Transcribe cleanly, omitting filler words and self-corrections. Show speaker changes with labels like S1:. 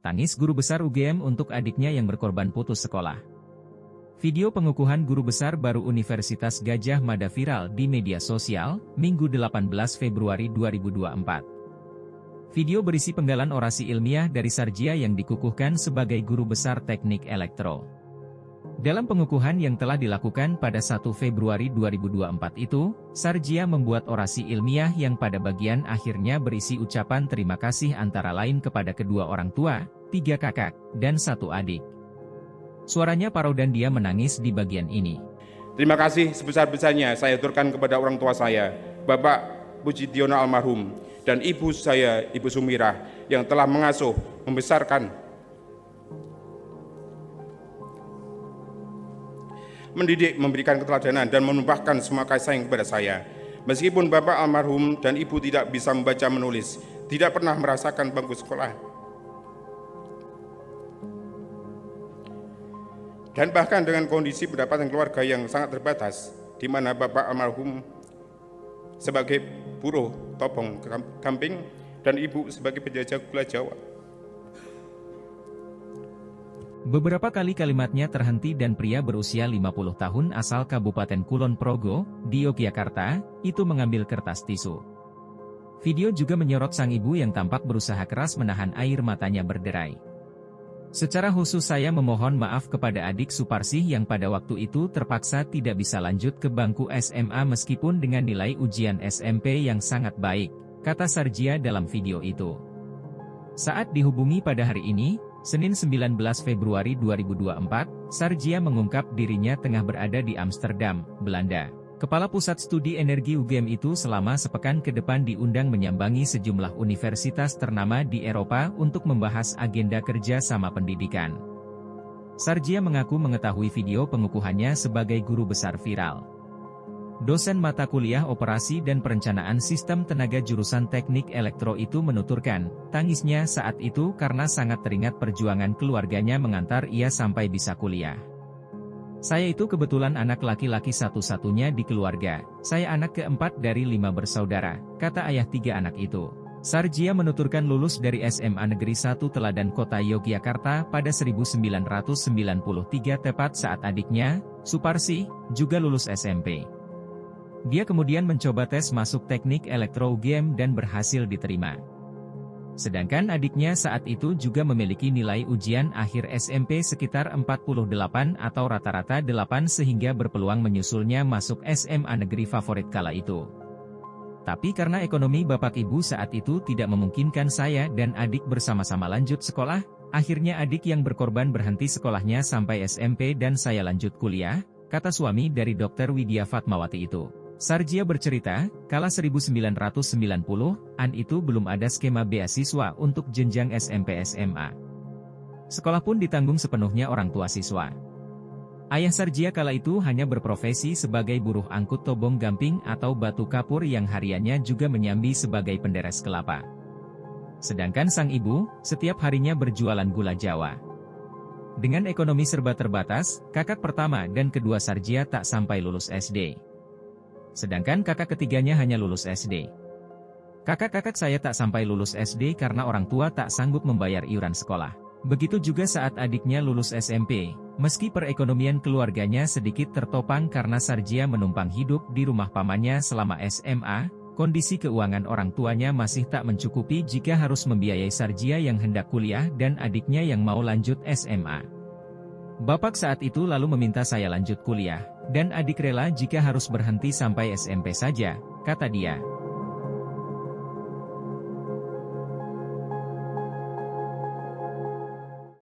S1: Tangis guru besar UGM untuk adiknya yang berkorban putus sekolah. Video pengukuhan guru besar baru Universitas Gadjah Mada viral di media sosial, Minggu 18 Februari 2024. Video berisi penggalan orasi ilmiah dari Sarjia yang dikukuhkan sebagai guru besar teknik elektro. Dalam pengukuhan yang telah dilakukan pada 1 Februari 2024 itu, Sarjia membuat orasi ilmiah yang pada bagian akhirnya berisi ucapan terima kasih antara lain kepada kedua orang tua, 3 kakak, dan 1 adik. Suaranya parau dan dia menangis di bagian ini.
S2: Terima kasih sebesar-besarnya saya aturkan kepada orang tua saya, Bapak Pujidiono almarhum, dan ibu saya, Ibu Sumirah, yang telah mengasuh, membesarkan, mendidik, memberikan keteladanan, dan menumpahkan semua kasih sayang kepada saya. Meskipun Bapak almarhum dan Ibu tidak bisa membaca menulis, tidak pernah merasakan bangku sekolah, dan bahkan dengan kondisi pendapatan keluarga yang sangat terbatas, di mana Bapak almarhum sebagai buruh topong camping dan Ibu sebagai penjajah gula Jawa.
S1: Beberapa kali kalimatnya terhenti dan pria berusia 50 tahun asal Kabupaten Kulon Progo, di Yogyakarta, itu mengambil kertas tisu. Video juga menyorot sang ibu yang tampak berusaha keras menahan air matanya berderai. Secara khusus saya memohon maaf kepada adik Suparsih yang pada waktu itu terpaksa tidak bisa lanjut ke bangku SMA meskipun dengan nilai ujian SMP yang sangat baik, kata Sarjia dalam video itu. Saat dihubungi pada hari ini, Senin 19 Februari 2024, Sarjia mengungkap dirinya tengah berada di Amsterdam, Belanda. Kepala Pusat Studi Energi UGM itu selama sepekan ke depan diundang menyambangi sejumlah universitas ternama di Eropa untuk membahas agenda kerja sama pendidikan. Sarjia mengaku mengetahui video pengukuhannya sebagai guru besar viral. Dosen mata kuliah Operasi dan Perencanaan Sistem Tenaga jurusan Teknik Elektro itu menuturkan, tangisnya saat itu karena sangat teringat perjuangan keluarganya mengantar ia sampai bisa kuliah. Saya itu kebetulan anak laki-laki satu-satunya di keluarga, saya anak keempat dari 5 bersaudara, kata ayah 3 anak itu. Sarjia menuturkan lulus dari SMA Negeri 1 Teladan Kota Yogyakarta pada 1993 tepat saat adiknya, Suparsih, juga lulus SMP. Dia kemudian mencoba tes masuk teknik elektro UGM dan berhasil diterima. Sedangkan adiknya saat itu juga memiliki nilai ujian akhir SMP sekitar 48 atau rata-rata 8 sehingga berpeluang menyusulnya masuk SMA negeri favorit kala itu. Tapi karena ekonomi bapak ibu saat itu tidak memungkinkan saya dan adik bersama-sama lanjut sekolah, akhirnya adik yang berkorban berhenti sekolahnya sampai SMP dan saya lanjut kuliah, kata suami dari Dr. Widya Fatmawati itu. Sarjia bercerita, kala 1990-an itu belum ada skema beasiswa untuk jenjang SMP-SMA. Sekolah pun ditanggung sepenuhnya orang tua siswa. Ayah Sarjia kala itu hanya berprofesi sebagai buruh angkut tobong gamping atau batu kapur yang hariannya juga menyambi sebagai penderes kelapa. Sedangkan sang ibu, setiap harinya berjualan gula Jawa. Dengan ekonomi serba terbatas, kakak pertama dan kedua Sarjia tak sampai lulus SD. Sedangkan kakak ketiganya hanya lulus SD. Kakak-kakak saya tak sampai lulus SD karena orang tua tak sanggup membayar iuran sekolah. Begitu juga saat adiknya lulus SMP, meski perekonomian keluarganya sedikit tertopang karena Sarjia menumpang hidup di rumah pamannya selama SMA, kondisi keuangan orang tuanya masih tak mencukupi jika harus membiayai Sarjia yang hendak kuliah dan adiknya yang mau lanjut SMA. Bapak saat itu lalu meminta saya lanjut kuliah, dan adik rela jika harus berhenti sampai SMP saja, kata dia.